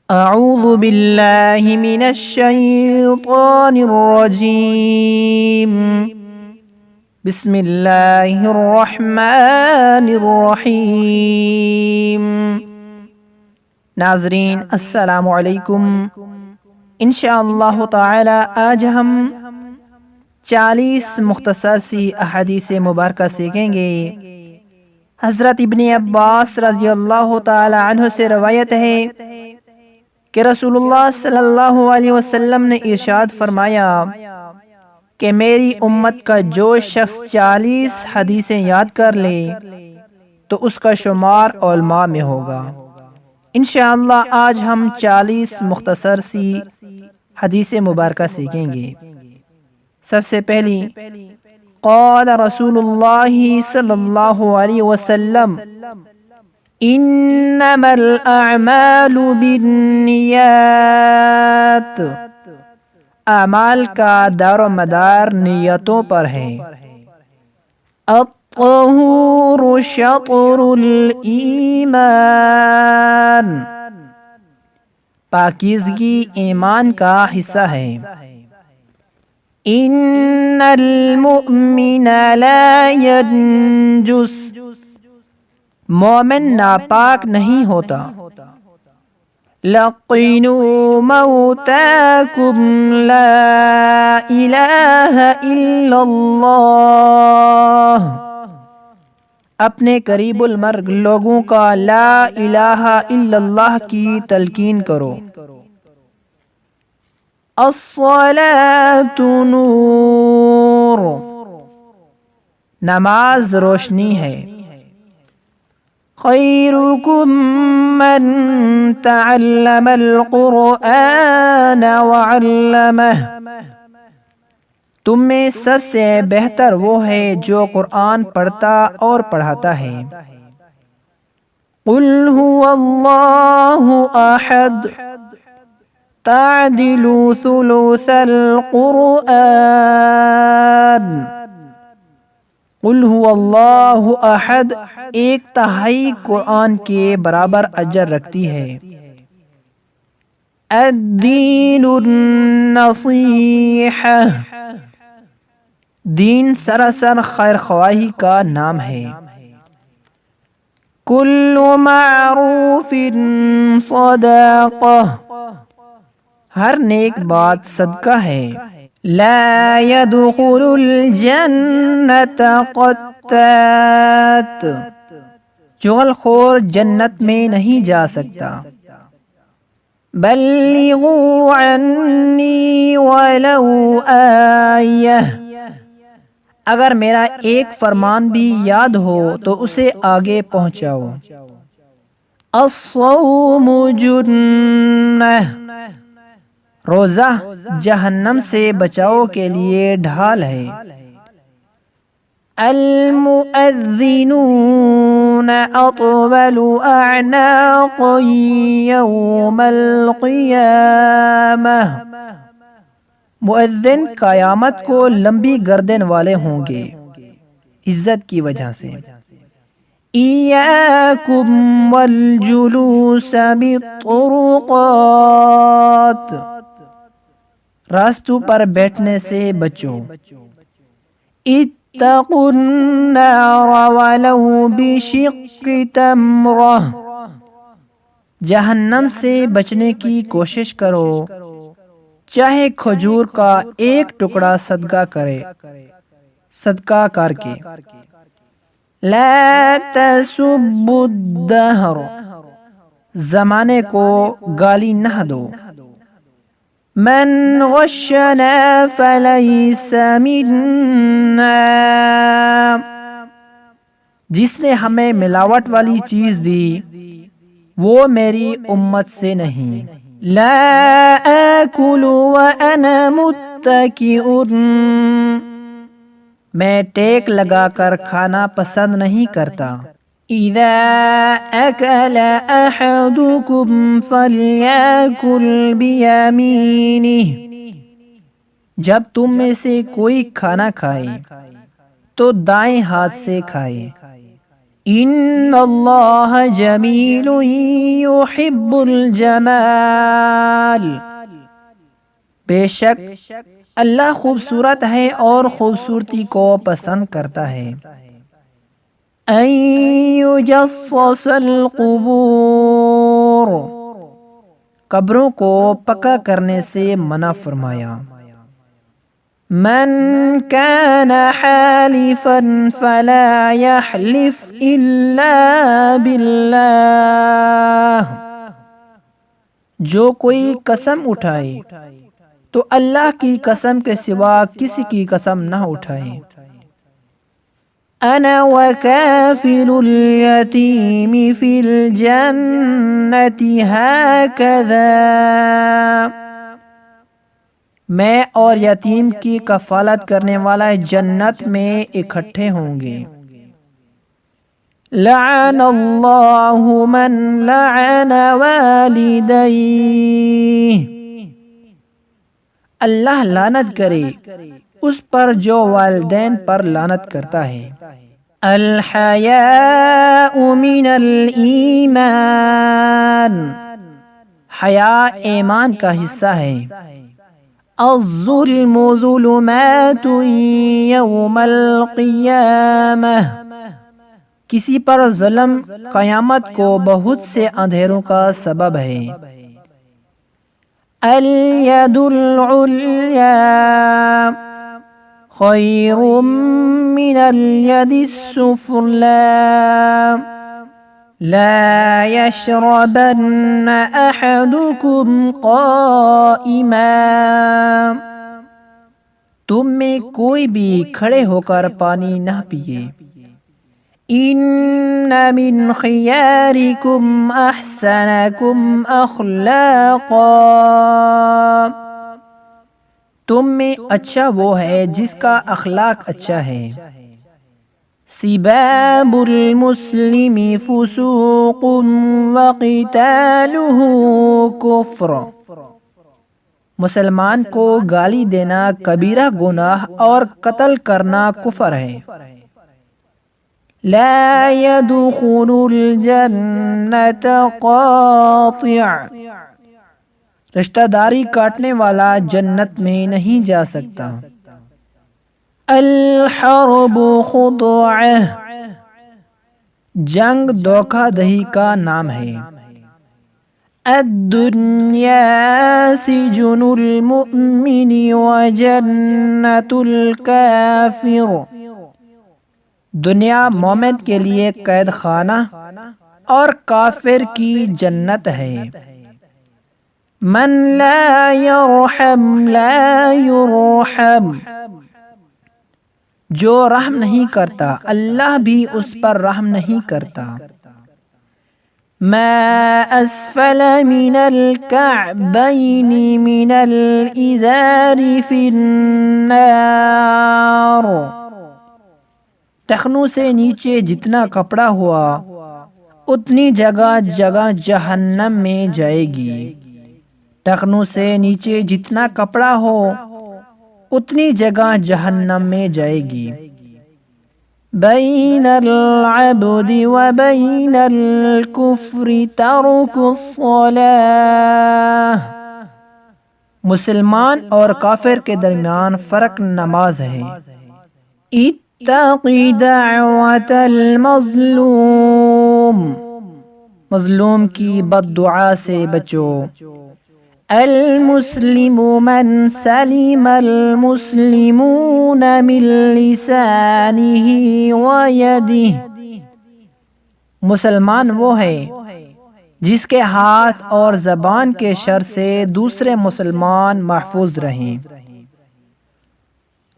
اعوذ باللہ من الشیطان الرجیم بسم اللہ الرحمن الرحیم۔ ناظرین السلام علیکم۔ انشاءاللہ تعالی آج ہم 40 مختصر سی احادیث مبارکہ سیکھیں گے۔ حضرت ابن عباس رضی اللہ تعالی عنہ سے روایت ہے کہ رسول اللہ صلی اللہ علیہ وسلم نے ارشاد فرمایا کہ میری امت کا جو شخص 40 حدیثیں یاد کر لے تو اس کا شمار علماء میں ہوگا۔ انشاءاللہ آج ہم 40 مختصر سی حدیث مبارکہ سیکھیں گے۔ سب سے پہلی، قال رسول اللہ صلی اللہ علیہ وسلم انما الاعمال بالنیات، اعمال کا دار و مدار نیتوں پر ہے۔ الطہور شطر الایمان، پاکیزگی ایمان کا حصہ ہے۔ ان المؤمن لا ينجس، مومن ناپاک نہیں ہوتا۔ لقنوا موتاکم لا الہ الا اللہ، اپنے قریب المرگ لوگوں کا لا الہ الا اللہ کی تلقین کرو۔ الصلاۃ نور، نماز روشنی ہے۔ خیرکم من تعلم القرآن وعلمہ، تم میں سب سے بہتر وہ ہے جو قرآن پڑھتا اور پڑھاتا ہے۔ قل هو اللہ احد تعدل ثلث القرآن، قل هو اللہ احد ایک تہائی قرآن کے برابر اجر رکھتی ہے۔ الدین النصیحہ، دین سراسر خیر خواہی کا نام ہے۔ کل معروف صدقہ، ہر نیک بات صدقہ ہے۔ لا يدخل الجنة قتات، چغل خور جنت میں نہیں جا سکتا۔ بلغوا عنی ولو آیہ، اگر میرا ایک فرمان بھی یاد ہو تو اسے آگے پہنچاؤ۔ الصوم جنہ، روزہ جہنم سے بچاؤ کے لیے ڈھال ہے۔ المؤذنون اطول اعناق یوم القیامہ، مؤذن قیامت کو لمبی گردن والے ہوں گے عزت کی وجہ سے۔ ایاکم والجلوس بالطرقات، راستوں پر بیٹھنے سے بچو۔ اتقوا النار ولو بشق تمرہ، جہنم سے بچنے کی کوشش کرو چاہے کھجور کا ایک ٹکڑا صدقہ کر کے۔ لا تسبوا الدہر، زمانے کو گالی نہ دو۔ من غشنا فلیس منا، جس نے ہمیں ملاوٹ والی چیز دی وہ میری امت سے نہیں۔ لا آکل وانا متکئ، میں ٹیک لگا کر کھانا پسند نہیں کرتا۔ اذا اکل احدکم فلیاکل بیمینہ، جب تم میں سے کوئی کھانا کھائے تو دائیں ہاتھ سے کھائے۔ ان اللہ جمیل یحب الجمال، بے شک اللہ خوبصورت ہے اور خوبصورتی کو پسند کرتا ہے۔ ان یجصص القبور، قبروں کو پکا کرنے سے منع فرمایا۔ من كان حالفا فلا يحلف الا بالله، جو کوئی قسم اٹھائے تو اللہ کی قسم کے سوا کسی کی قسم نہ اٹھائے۔ انا وكافل اليتيم في الجنة هكذا، میں اور یتیم کی کفالت کرنے والا جنت میں اکٹھے ہوں گے۔ لعن اللہ من لعن والدیہ، اللہ لعنت کرے اس پر جو والدین پر لعنت کرتا ہے۔ الحیاء من الایمان، حیا ایمان کا حصہ ہے۔ الظلم ظلمات یوم القیامہ، کسی پر ظلم قیامت کو بہت سے اندھیروں کا سبب ہے۔ الید العلیٰ خیر من الید السفلیٰ، لا یشربن احدکم قائما، تم میں کوئی بھی کھڑے ہو کر پانی نہ پیے۔ ان من خیارکم احسنکم اخلاقا، تم میں اچھا وہ ہے جس کا اخلاق اچھا ہے۔ سباب المسلم فسوق وقتالہ کفر، مسلمان کو گالی دینا کبیرہ گناہ اور قتل کرنا کفر ہے۔ لا يدخل الجنة قاطع، رشتہ داری کاٹنے والا جنت میں نہیں جا سکتا۔ الحرب خدعہ، جنگ دھوکہ دہی کا نام ہے۔ الدنیا سجن المؤمن وجنة الکافر، دنیا مومن کے لیے قید خانہ اور کافر کی جنت ہے۔ من لا یرحم لا یرحم، جو رحم نہیں کرتا اللہ بھی اس پر رحم نہیں کرتا۔ ما اسفل من الكعبین من الازار فی النار، ٹخنوں سے نیچے جتنا کپڑا ہوا اتنی جگہ جہنم میں جائے گی۔ ٹخنوں سے نیچے جتنا کپڑا ہو اتنی جگہ جہنم میں جائے گی۔ بین العبد وبین الکفر ترک الصلاۃ، مسلمان اور کافر کے درمیان فرق نماز ہے۔ اتق دعوت المظلوم، مظلوم کی بد دعا سے بچو۔ المسلم من سلم المسلمون من لسانه ویدہ، مسلمان وہ ہے جس کے ہاتھ اور زبان کے شر سے دوسرے مسلمان محفوظ رہیں۔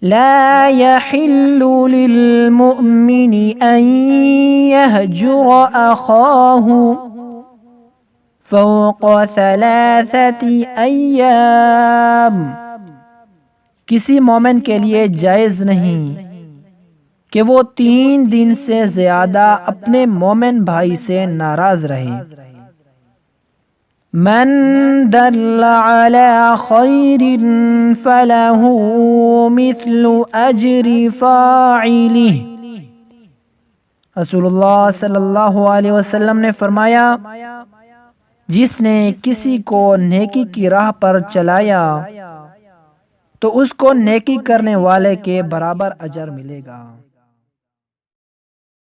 لا يحل للمؤمن ان يهجر اخاه فوق 3 ایام، کسی مومن کے لیے جائز نہیں کہ وہ 3 دن سے زیادہ اپنے مومن بھائی سے ناراض رہے۔ من دل على خیر فله مثل اجر فاعلہ، رسول اللہ صلی اللہ علیہ وسلم نے فرمایا، جس نے کسی کو نیکی کی راہ پر چلایا تو اس کو نیکی کرنے والے کے برابر اجر ملے گا۔